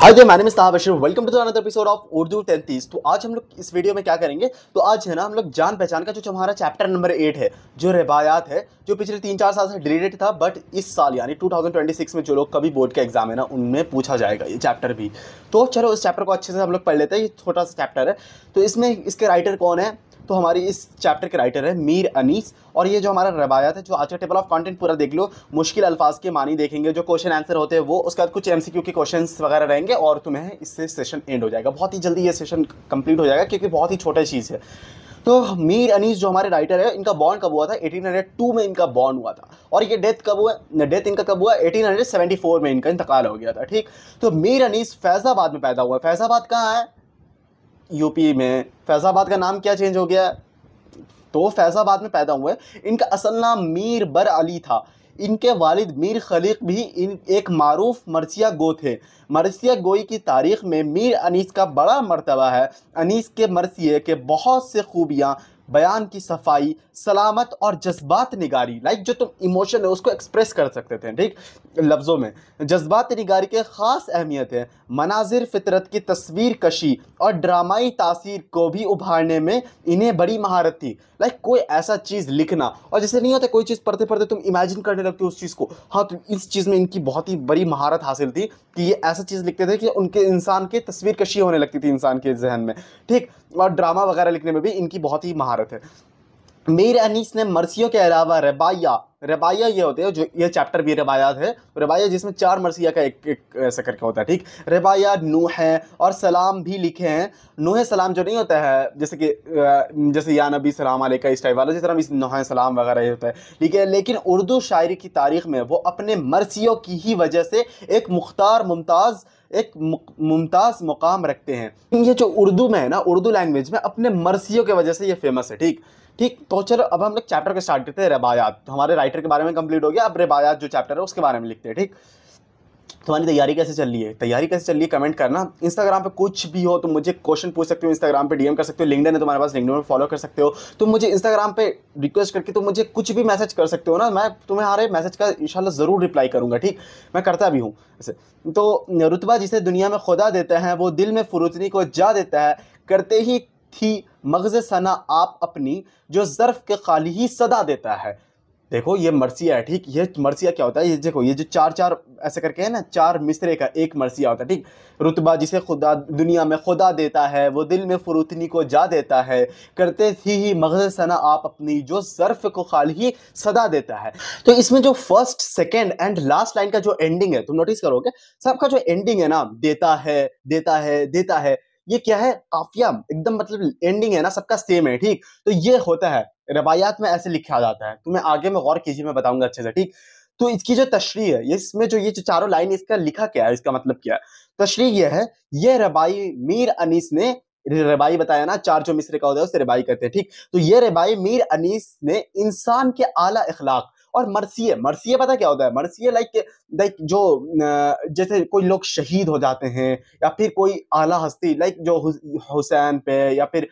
Hi there, my name is Taha Bashir. Welcome to another episode of Urdu 1030। तो आज हम लोग इस वीडियो में क्या करेंगे, तो आज है ना हम लोग जान पहचान का जो हमारा चैप्टर नंबर 8 है, जो रिवायात है, जो पिछले 3-4 साल से डिलीटेड था, बट इस साल यानी 2026 में जो लोग कभी बोर्ड का एग्जाम है ना, उनमें पूछा जाएगा ये चैप्टर भी। तो चलो इस चैप्टर को अच्छे से हम लोग पढ़ लेते हैं। ये छोटा सा चैप्टर है, तो इसमें इसके राइटर कौन है, तो हमारी इस चैप्टर के राइटर है मीर अनीस। और ये जो हमारा रवायात है, जो आज का टेबल ऑफ कंटेंट पूरा देख लो, मुश्किल अल्फाज के मानी देखेंगे, जो क्वेश्चन आंसर होते हैं वो, उसके बाद कुछ एमसीक्यू के क्वेश्चंस वगैरह रहेंगे, और तुम्हें इससे सेशन एंड हो जाएगा। बहुत ही जल्दी ये सेशन कंप्लीट हो जाएगा, क्योंकि बहुत ही छोटा चीज़ है। तो मीर अनीस जो हमारे राइटर है, इनका बॉर्न कब हुआ था? 1802 में इनका बॉर्न हुआ था। और ये डेथ कब हुआ? डेथ इनका कब हुआ? 1874 में इनका इंतकाल हो गया था। ठीक, तो मीर अनीस फैज़ाबाद में पैदा हुआ। फैज़ाबाद कहाँ है? यूपी में। फैज़ाबाद का नाम क्या चेंज हो गया? तो फैज़ाबाद में पैदा हुए। इनका असल नाम मीर बर अली था। इनके वालिद मीर खलीक भी एक मारूफ मरसिया गो थे। मरसिया गोई की तारीख में मीर अनीस का बड़ा मर्तबा है। अनीस के मरसिए के बहुत से खूबियाँ, बयान की सफाई, सलामत और जज्बात निगारी, लाइक जो तुम इमोशन है उसको एक्सप्रेस कर सकते थे, ठीक, लफ्ज़ों में। जज्बात निगारी के ख़ास अहमियत है। मनाजिर फितरत की तस्वीर कशी और ड्रामाई तासीर को भी उभारने में इन्हें बड़ी महारत थी। लाइक कोई ऐसा चीज़ लिखना, और जैसे नहीं होता कोई चीज़ पढ़ते पढ़ते तुम इमेजिन करने लगते हो उस चीज़ को, हाँ, तो इस चीज़ में इनकी बहुत ही बड़ी महारत हासिल थी कि ये ऐसा चीज़ लिखते थे कि उनके इंसान की तस्वीर कशी होने लगती थी इंसान के जहन में, ठीक। और ड्रामा वगैरह लिखने में भी इनकी बहुत ही महारत है। मीर अनीस ने मरसियों के अलावा रबाया, रबाया ये होते हैं, जो ये चैप्टर भी रबायात है, रबाया जिसमें 4 मरसिया का एक ऐसा करके होता है, ठीक। रबाया नूह है और सलाम भी लिखे हैं। नूह सलाम जो नहीं होता है, जैसे कि जैसे या नबी सलाम अलैका इस टाइप वाला, जिस तरह इस नूह सलाम वगैरह ये होता है, ठीक है। लेकिन उर्दू शायरी की तारीख में वो अपने मरसियों की ही वजह से एक मुख्तार मुमताज़ मुकाम रखते हैं। ये जो उर्दू में है ना, उर्दू लैंग्वेज में अपने मरसियों की वजह से ये फेमस है, ठीक ठीक। तो चलो अब हम लोग चैप्टर को स्टार्ट करते हैं। रबायात, तो हमारे राइटर के बारे में कंप्लीट हो गया। अब रबायात जो चैप्टर है उसके बारे में लिखते हैं, ठीक। तुम्हारी तैयारी कैसे चल रही है? तैयारी कैसे चल रही है कमेंट करना। इंस्टाग्राम पे कुछ भी हो तो मुझे क्वेश्चन पूछ सकते हो, इंस्टाग्राम पे डीएम कर सकते हो। लिंक्डइन है तुम्हारे पास, लिंक्डइन में फॉलो कर सकते हो। तुम मुझे इंस्टाग्राम पे रिक्वेस्ट करके तुम मुझे कुछ भी मैसेज कर सकते हो ना, मैं तुम्हारे मैसेज का इंशाल्लाह ज़रूर रिप्लाई करूँगा, ठीक। मैं करता भी हूँ ऐसे। तो रुतबा जिसे दुनिया में खुदा देता है, वो दिल में फुरुतनी को जा देता है। करते ही थी मगज़ सना आप अपनी, जो ज़र्फ़ के खाली ही सदा देता है। देखो ये मरसिया है, ठीक। ये मरसिया क्या होता है? ये देखो, ये जो 4-4 ऐसे करके है ना, 4 मिसरे का एक मरसिया होता है, ठीक। रुतबा जिसे खुदा दुनिया में खुदा देता है, वो दिल में फुरुतनी को जा देता है। करते थी ही मगज़ सना आप अपनी, जो ज़र्फ़ को खाली ही सदा देता है। तो इसमें जो first, second and last line का जो एंडिंग है, तुम नोटिस करोगे सबका जो एंडिंग है ना, देता है, देता है, देता है, ये क्या है? काफिया, एकदम मतलब एंडिंग है ना सबका सेम है, ठीक। तो ये होता है रवायात में, ऐसे लिखा जाता है। तुम्हें आगे में गौर कीजिए, मैं बताऊंगा अच्छे से, ठीक। तो इसकी जो तशरीह है, इसमें जो ये जो चारों लाइन, इसका लिखा क्या है, इसका मतलब क्या है? तशरीह ये है, ये रबाई मीर अनीस ने, रबाई बताया ना, 4 जो मिसरे का होता है उसे रबाई कहते हैं, ठीक। तो ये रबाई मीर अनीस ने इंसान के आला इखलाक और मरसिए, मरसिए पता क्या होता है? मरसिए लाइक जो जैसे कोई लोग शहीद हो जाते हैं, या फिर कोई आला हस्ती, लाइक जो हुसैन पे, या फिर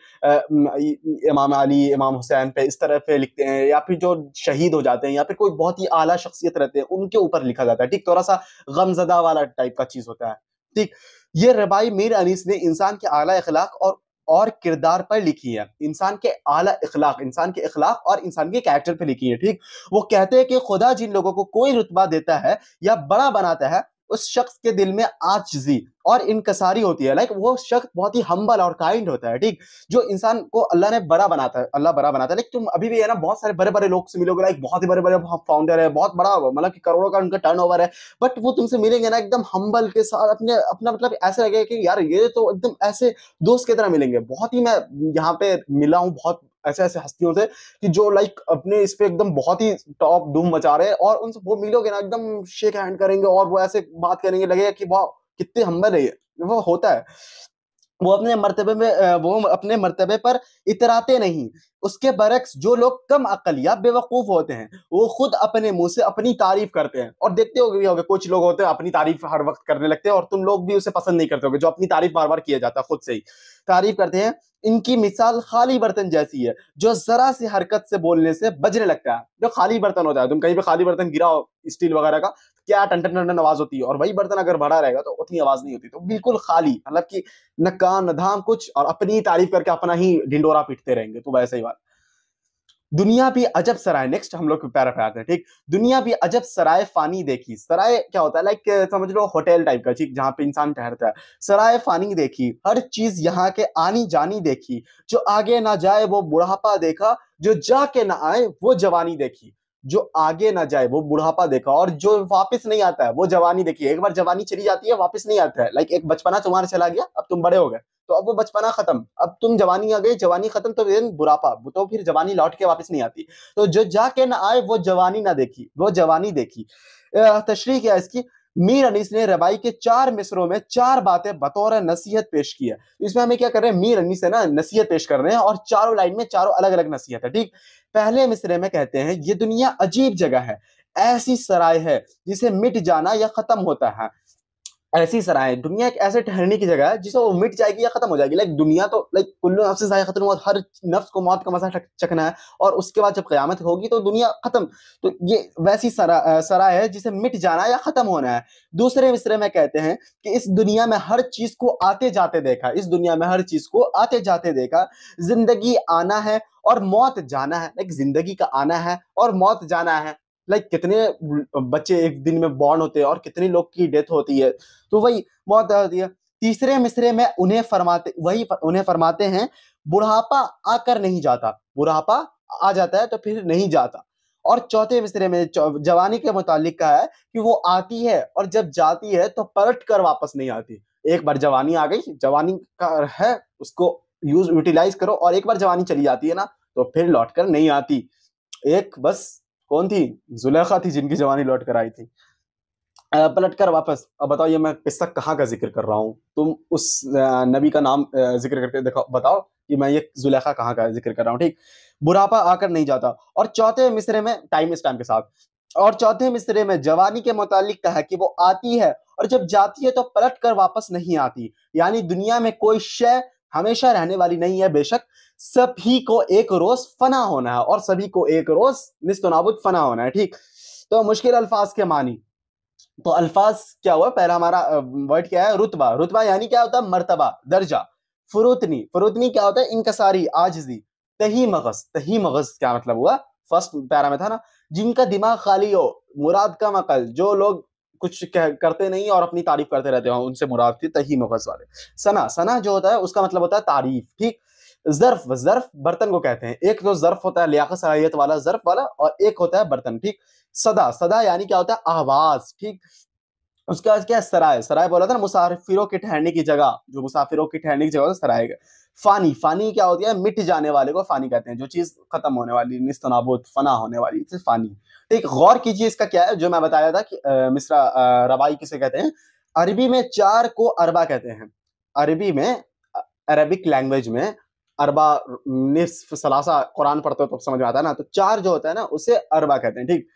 इमाम अली, इमाम हुसैन पे, इस तरह पे लिखते हैं, या फिर जो शहीद हो जाते हैं, या फिर कोई बहुत ही आला शख्सियत रहते हैं, उनके ऊपर लिखा जाता है, ठीक। थोड़ा सा गमजदा वाला टाइप का चीज होता है, ठीक। ये रबाई मीर अनीस ने इंसान के आला इखलाक और किरदार पर लिखी है। इंसान के आला इखलाक, इंसान के इखलाक और इंसान के कैरेक्टर पर लिखी है, ठीक। वो कहते हैं कि खुदा जिन लोगों को कोई रुतबा देता है या बड़ा बनाता है, उस शख्स के दिल में आजिज़ी और इनकसारी होती है। लाइक वो शख्स बहुत ही हम्बल और काइंड होता है, ठीक। जो इंसान को अल्लाह ने बड़ा बनाता है, अल्लाह बड़ा बनाता है। लेकिन तुम अभी भी है ना, बहुत सारे बड़े बड़े लोग से मिलोगे, लाइक बहुत ही बड़े बड़े फाउंडर है, बहुत बड़ा मतलब कि करोड़ों का उनका टर्नओवर है, बट वो तुमसे मिलेंगे ना एकदम हम्बल के साथ, अपने अपना मतलब ऐसे लगेगा कि यार ये तो एकदम ऐसे दोस्त की तरह मिलेंगे। बहुत ही मैं यहाँ पे मिला हूँ बहुत ऐसे ऐसे हस्तियों से, कि जो लाइक अपने इस पे एकदम बहुत ही टॉप धूम मचा रहे हैं, और उनसे वो मिलोगे ना एकदम शेक हैंड करेंगे और वो ऐसे बात करेंगे, लगेगा कि वाह कितने हम्बल है ये। वो होता है, वो अपने मर्तबे में वो अपने मर्तबे पर इतराते नहीं। उसके बरक्स जो लोग कम अक्ल या बेवकूफ होते हैं, वो खुद अपने मुंह से अपनी तारीफ करते हैं। और देखते होगे कुछ लोग होते हैं अपनी तारीफ हर वक्त करने लगते हैं, और तुम लोग भी उसे पसंद नहीं करते होगे, जो अपनी तारीफ बार बार किया जाता है, खुद से ही तारीफ करते हैं। इनकी मिसाल खाली बर्तन जैसी है, जो जरा सी हरकत से बोलने से बजने लगता है। जो खाली बर्तन होता है, तुम कहीं पे खाली बर्तन गिराओ स्टील वगैरह का, क्या टन टन टन आवाज होती है, और वही बर्तन अगर भरा रहेगा तो उतनी आवाज नहीं होती। तो बिल्कुल खाली, मतलब कि न काम न धाम कुछ, और अपनी ही तारीफ करके अपना ही ढिंडोरा पीटते रहेंगे। तो वैसे ही बात। दुनिया भी अजब सराय, नेक्स्ट हम लोग पैरा पे आते हैं, ठीक। दुनिया भी अजब सराय फानी देखी। सराय क्या होता है, लाइक समझ लो होटल टाइप का, ठीक, जहां पे इंसान ठहरता है। सराय फानी देखी, हर चीज यहाँ के आनी जानी देखी। जो आगे ना जाए वो बुढ़ापा देखा, जो जाके ना आए वो जवानी देखी। जो आगे ना जाए वो बुढ़ापा देखा, और जो वापस नहीं आता है वो जवानी देखी। एक बार जवानी चली जाती है, वापस नहीं आता है। लाइक एक बचपना तुम्हारा चला गया, अब तुम बड़े हो गए, तो अब वो बचपना खत्म, अब तुम जवानी आ गई, जवानी खत्म, तो फिर बुढ़ापा, तो फिर जवानी लौट के वापस नहीं आती। तो जो जाके ना आए वो जवानी ना देखी, वो जवानी देखी। तशरीह क्या है इसकी। मीर अनीस ने रबाई के 4 मिसरों में 4 बातें बतौर नसीहत पेश की है। तो इसमें हमें क्या कर रहे हैं, मीर अनीस है ना नसीहत पेश कर रहे हैं, और चारों लाइन में चारों अलग अलग नसीहत है, ठीक। पहले मिसरे में कहते हैं, ये दुनिया अजीब जगह है, ऐसी सराय है जिसे मिट जाना या खत्म होता है। ऐसी सराय, दुनिया एक ऐसे ठहरने की जगह है जिसे वो मिट जाएगी या खत्म हो जाएगी। लाइक दुनिया तो लाइक कुल्लू नफ्स ज़ाइक़तुल मौत, हर नफ्स को मौत का मजा चखना है, और उसके बाद जब क़यामत होगी तो दुनिया खत्म। तो ये वैसी सराय है जिसे मिट जाना या खत्म होना है। दूसरे मिसरे में कहते हैं कि इस दुनिया में हर चीज को आते जाते देखा, इस दुनिया में हर चीज को आते जाते देखा। जिंदगी आना है और मौत जाना है। लाइक जिंदगी का आना है और मौत जाना है। लाइक कितने बच्चे एक दिन में बॉर्न होते हैं और कितने लोग की डेथ होती है, तो वही मौत होती है। तीसरे मिसरे में उन्हें फरमाते हैं, बुढ़ापा आकर नहीं जाता, बुढ़ापा आ जाता है तो फिर नहीं जाता। और चौथे मिसरे में जवानी के मुतालिक कहा है कि वो आती है और जब जाती है तो पलट कर वापस नहीं आती। एक बार जवानी आ गई, जवानी का है, उसको यूटिलाइज करो, और एक बार जवानी चली जाती है ना तो फिर लौट कर नहीं आती। एक बस कौन थी, जुलेखा थी जिनकी जवानी लौट कर आई थी। पलट कर वापस। अब बताओ ये मैं किस्सा कहाँ का जिक्र कर रहा हूँ, तुम उस नबी का नाम जिक्र करके देखो, बताओ कि मैं ये जुलेखा कहाँ का जिक्र कर रहा हूँ, ठीक। बुढ़ापा आकर नहीं जाता। और चौथे मिसरे में टाइम के साथ, और चौथे मिसरे में जवानी के मुतालिक कहा कि वो आती है और जब जाती है तो पलट कर वापस नहीं आती। यानी दुनिया में कोई शय हमेशा रहने वाली नहीं है, बेशक सभी को एक रोज फना होना है, और सभी को एक रोज निस्त नाबुद फना होना है, ठीक। तो मुश्किल अल्फाज के मानी, तो अल्फाज क्या हुआ, पहला हमारा वर्ड क्या है, रुतबा। रुतबा यानी क्या होता है, मर्तबा, दर्जा। फुरुतनी, फुरुतनी क्या होता है, इनकसारी, आजिजी। तही मगज, तही मगज क्या मतलब हुआ, फर्स्ट पैरा में था ना, जिनका दिमाग खाली हो, मुराद का मकल, जो लोग कुछ करते नहीं और अपनी तारीफ करते रहते हो, उनसे मुराद थी तही मगज वाले। सना, सना जो होता है उसका मतलब होता है तारीफ, ठीक। जर्फ, जर्फ बर्तन को कहते हैं। एक तो जर्फ होता है लियाकत सलाहियत वाला, जर्फ वाला, और एक होता है बर्तन, ठीक। सदा, सदा यानी क्या होता है, आवाज, ठीक। उसका क्या है, सराय, सराय बोला था ना, मुसाफिरों के ठहरने की जगह, जो मुसाफिरों की ठहरने की जगह होता है सराय है। फानी, फानी क्या होती है, मिट जाने वाले को फानी कहते हैं, जो चीज खत्म होने वाली, निस्तनाबूद, फना होने वाली, इसे फानी, ठीक। गौर कीजिए इसका क्या है, जो मैं बताया था कि मिसरा रबाई किसे कहते हैं। अरबी में 4 को अरबा कहते हैं। अरबी में, अरबिक लैंग्वेज में अरबा, निस्फ, सलासा, कुरान पढ़ते हो तो समझ में आता है ना, तो 4 जो होता है ना उसे अरबा कहते हैं, ठीक।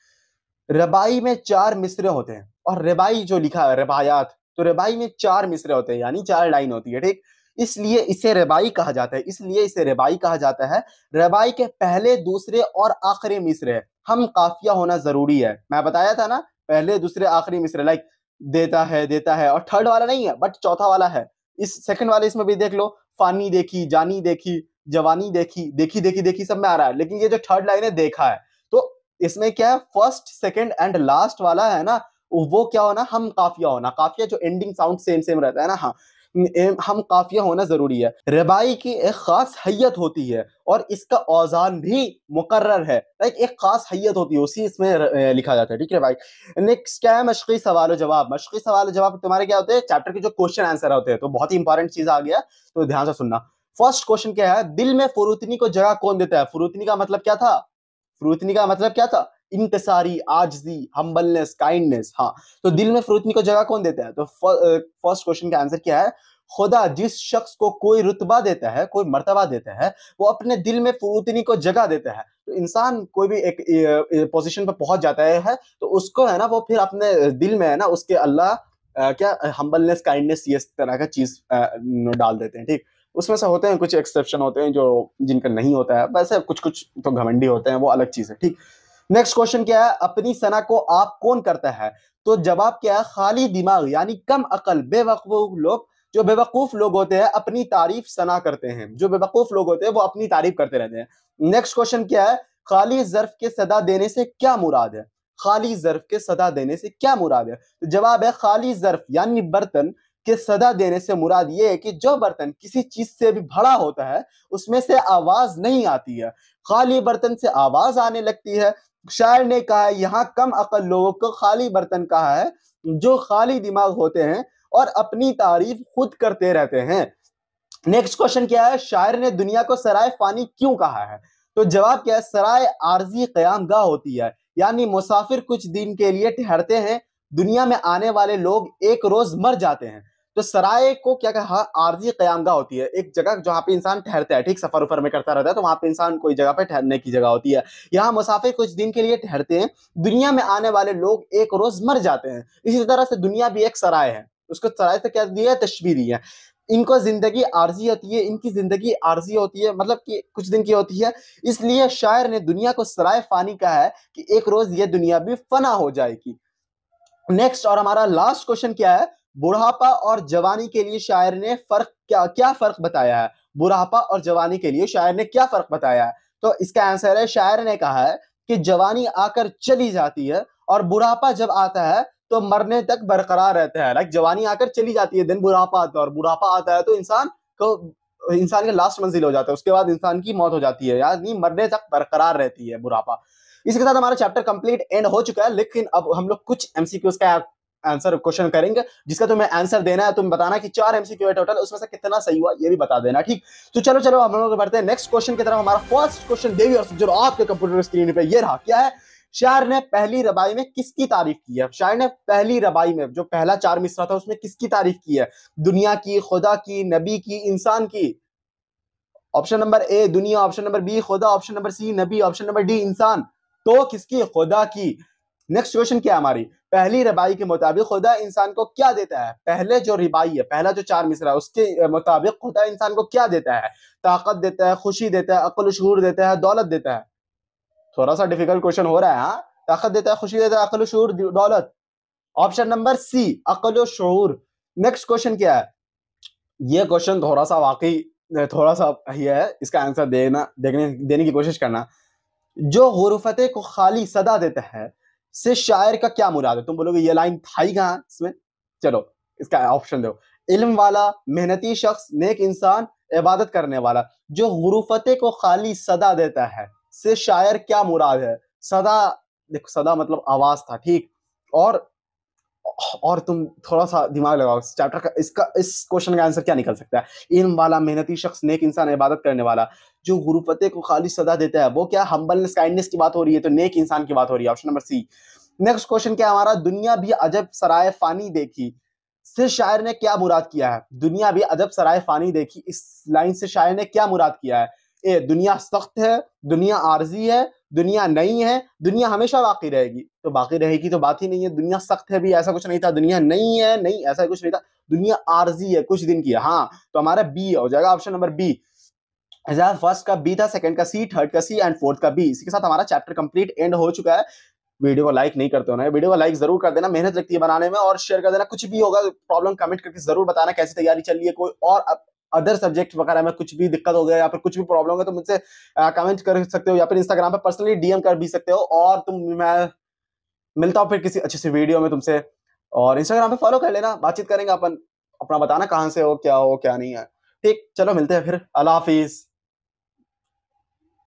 रबाई में 4 मिसरे होते हैं, और रबाई जो लिखा है रबायात, तो रबाई में 4 मिसरे होते हैं, यानी 4 लाइन होती है, ठीक। इसलिए इसे रबाई कहा जाता है, इसलिए इसे रबाई कहा जाता है। रबाई के पहले, दूसरे और आखिरी मिसरे हम काफिया होना जरूरी है। मैं बताया था ना, पहले, दूसरे, आखिरी मिसरे, लाइक देता है, और थर्ड वाला नहीं है बट चौथा वाला है। इस सेकंड वाले इसमें भी देख लो, फानी देखी, जानी देखी, जवानी देखी, देखी देखी देखी सब में आ रहा है, लेकिन ये जो थर्ड लाइन है देखा है, तो इसमें क्या है, फर्स्ट, सेकंड एंड लास्ट वाला है ना, वो क्या होना, हम काफिया होना। काफिया जो एंडिंग साउंड सेम सेम रहता है ना, हाँ, हम काफिया होना जरूरी है। रबाई की एक खास हैयत होती है और इसका औजान भी मुकर्रर है। लाइक एक खास हैयत होती है, उसी इसमें लिखा जाता है, ठीक है भाई। नेक्स्ट क्या है, मशक़ी सवाल जवाब। मशक़ी सवाल जवाब तुम्हारे क्या होते हैं, चैप्टर के जो क्वेश्चन आंसर होते हैं। तो बहुत ही इंपॉर्टेंट चीज आ गया, तो ध्यान से सुनना। फर्स्ट क्वेश्चन क्या है, दिल में फुरुतनी को जगह कौन देता है। फुरुतनी का मतलब क्या था, फुरुतनी का मतलब क्या था, इनकसारी, आजजी, हम्बलनेस, काइंडनेस। हाँ, तो दिल में फुरुतनी को जगह कौन देता है। तो फर्स्ट क्वेश्चन का आंसर क्या है, खुदा जिस शख्स को कोई रुतबा देता है, कोई मर्तबा देता है, वो अपने दिल में फुरुतनी को जगह देता है। तो इंसान कोई भी एक पोजीशन पर पहुंच जाता है तो उसको है ना, वो फिर अपने दिल में है ना, उसके अल्लाह क्या हम्बलनेस, काइंडनेस, ये तरह का चीज डाल देते हैं, ठीक। उसमें से होते हैं कुछ एक्सेप्शन होते हैं जो जिनका नहीं होता है, वैसे कुछ कुछ तो घमंडी होते हैं, वो अलग चीज है, ठीक। नेक्स्ट क्वेश्चन क्या है, अपनी सना को आप कौन करता है? तो जवाब क्या है, खाली दिमाग यानी कम अकल बेवकूफ लोग, जो बेवकूफ लोग होते हैं अपनी तारीफ सना करते हैं, जो बेवकूफ लोग होते हैं वो अपनी तारीफ करते रहते हैं। नेक्स्ट क्वेश्चन क्या है, खाली ज़र्फ के सदा देने से क्या मुराद है? खाली ज़र्फ के सदा देने से क्या मुराद है? तो जवाब है, खाली ज़र्फ यानी बर्तन के सदा देने से मुराद ये है कि जो बर्तन किसी चीज से भी भरा होता है उसमें से आवाज नहीं आती है, खाली बर्तन से आवाज आने लगती है। शायर ने कहा है, यहाँ कम अकल लोगों को खाली बर्तन कहा है जो खाली दिमाग होते हैं और अपनी तारीफ खुद करते रहते हैं। नेक्स्ट क्वेश्चन क्या है, शायर ने दुनिया को सराय फानी क्यों कहा है? तो जवाब क्या है, सराय आरजी कयाम गाह होती है, यानी मुसाफिर कुछ दिन के लिए ठहरते हैं, दुनिया में आने वाले लोग एक रोज मर जाते हैं। तो सराय को क्या कहा, आरजी कयामगाह होती है, एक जगह जहां पे इंसान ठहरता है, ठीक सफर उफर में करता रहता है तो वहां पे इंसान कोई जगह पे ठहरने की जगह होती है। यहाँ मुसाफिर कुछ दिन के लिए ठहरते हैं, दुनिया में आने वाले लोग एक रोज मर जाते हैं। इसी तरह से दुनिया भी एक सराय है, उसको सराय से क्या दिया है, तशबीह दी है। इनको जिंदगी आरजी होती है, इनकी जिंदगी आरजी होती है, मतलब कि कुछ दिन की होती है, इसलिए शायर ने दुनिया को सराय फानी कहा है कि एक रोज ये दुनिया भी फना हो जाएगी। नेक्स्ट और हमारा लास्ट क्वेश्चन क्या है, बुढ़ापा और जवानी के लिए शायर ने क्या फर्क बताया है? बुढ़ापा और जवानी के लिए शायर ने क्या फर्क बताया है? तो इसका आंसर है, शायर ने कहा है कि जवानी आकर चली जाती है और बुढ़ापा जब आता है तो मरने तक बरकरार रहता है। लाइक जवानी आकर चली जाती है, दिन बुढ़ापा आता है, और बुढ़ापा आता है तो इंसान का लास्ट मंजिल हो जाता है, उसके बाद इंसान की मौत हो जाती है, यानी मरने तक बरकरार रहती है बुढ़ापा। इसके साथ हमारा चैप्टर कंप्लीट एंड हो चुका है, लेकिन अब हम लोग कुछ एमसीक्यूज का आंसर क्वेश्चन करेंगे, जिसका तुम्हें आंसर देना है, तुम बताना कि 4 एमसीक्यू है टोटल, उसमें से कितना सही हुआ ये भी बता देना, ठीक। तो चलो चलो हम लोग बढ़ते हैं नेक्स्ट क्वेश्चन की तरफ। हमारा फर्स्ट क्वेश्चन देवी और जो आपके कंप्यूटर स्क्रीन पे ये रहा, क्या है, शायर ने पहली रबाई में किसकी तारीफ की है? शायर ने पहली रबाई में जो पहला 4 मिसरा था उसमें किसकी तारीफ की है? दुनिया की, खुदा की, नबी की, इंसान की? ऑप्शन नंबर ए दुनिया, ऑप्शन नंबर बी खुदा, ऑप्शन नंबर सी नबी, ऑप्शन नंबर डी इंसान। तो किसकी? खुदा की। नेक्स्ट क्वेश्चन क्या है हमारी, पहली रबाई के मुताबिक खुदा इंसान को क्या देता है? पहले जो रिबाई है, पहला जो 4 मिसरा है उसके मुताबिक खुदा इंसान को क्या देता है? ताकत देता है, खुशी देता है, अक्ल शूर देता है, दौलत देता है? थोड़ा सा डिफिकल्ट क्वेश्चन हो रहा है। हाँ, ताकत देता है, खुशी देता है, अक्ल शूर, दौलत। ऑप्शन नंबर सी अक्ल शूर। नेक्स्ट क्वेश्चन क्या है, ये क्वेश्चन थोड़ा सा वाकई थोड़ा सा ये है, इसका आंसर देने की कोशिश करना। जो गुरफते को खाली सदा देता है से शायर का क्या मुराद है? तुम बोलोगे ये लाइन था ही कहां इसमें, चलो इसका ऑप्शन दो। इल्म वाला, मेहनती शख्स, नेक इंसान, इबादत करने वाला। जो गुरफते को खाली सदा देता है से शायर क्या मुराद है? सदा, देखो सदा मतलब आवाज था, ठीक। और तुम थोड़ा सा दिमाग लगाओ, इस चैप्टर का इस क्वेश्चन का आंसर क्या निकल सकता है? इल्म वाला, मेहनती शख्स, नेक इंसान, इबादत करने वाला। जो गुरुफते को खाली सदा देता है वो क्या, हम्बलनेस, काइंडनेस की बात हो रही है, तो नेक इंसान की बात हो रही है, option number C. Next question क्या है हमारा, दुनिया भी अजब सराय फानी देखी से शायर ने क्या मुराद किया है? दुनिया भी अजब सराय फानी देखी, इस लाइन से शायर ने क्या मुराद किया है? ए दुनिया सख्त है, दुनिया आरजी है, दुनिया नई है, दुनिया हमेशा बाकी रहेगी। तो बाकी रहेगी तो बात ही नहीं है, दुनिया सख्त है भी ऐसा कुछ नहीं था, दुनिया नई है नहीं ऐसा कुछ नहीं था, दुनिया आरजी है, कुछ दिन की है। हाँ, तो हमारा बी हो जाएगा, ऑप्शन नंबर बी। फर्स्ट का बी था, सेकंड का सी, थर्ड का सी एंड फोर्थ का बी। इसी के साथ हमारा चैप्टर कंप्लीट एंड हो चुका है। वीडियो को लाइक नहीं करते हो ना, वीडियो को लाइक जरूर कर देना, मेहनत लगती है बनाने में, और शेयर कर देना। कुछ भी होगा प्रॉब्लम कमेंट करके जरूर बताना, कैसी तैयारी चल रही है, कोई और अदर सब्जेक्ट वगैरह में कुछ भी दिक्कत हो गया या फिर कुछ भी प्रॉब्लम हो गया तो मुझसे कमेंट कर सकते हो, या फिर इंस्टाग्राम पे पर्सनली डीएम कर भी सकते हो। और मैं मिलता हूँ फिर किसी अच्छी सी वीडियो में तुमसे, और इंस्टाग्राम पे फॉलो कर लेना, बातचीत करेंगे अपन, अपना बताना कहाँ से हो क्या नहीं है, ठीक। चलो मिलते हैं फिर, अल्लाह हाफिज।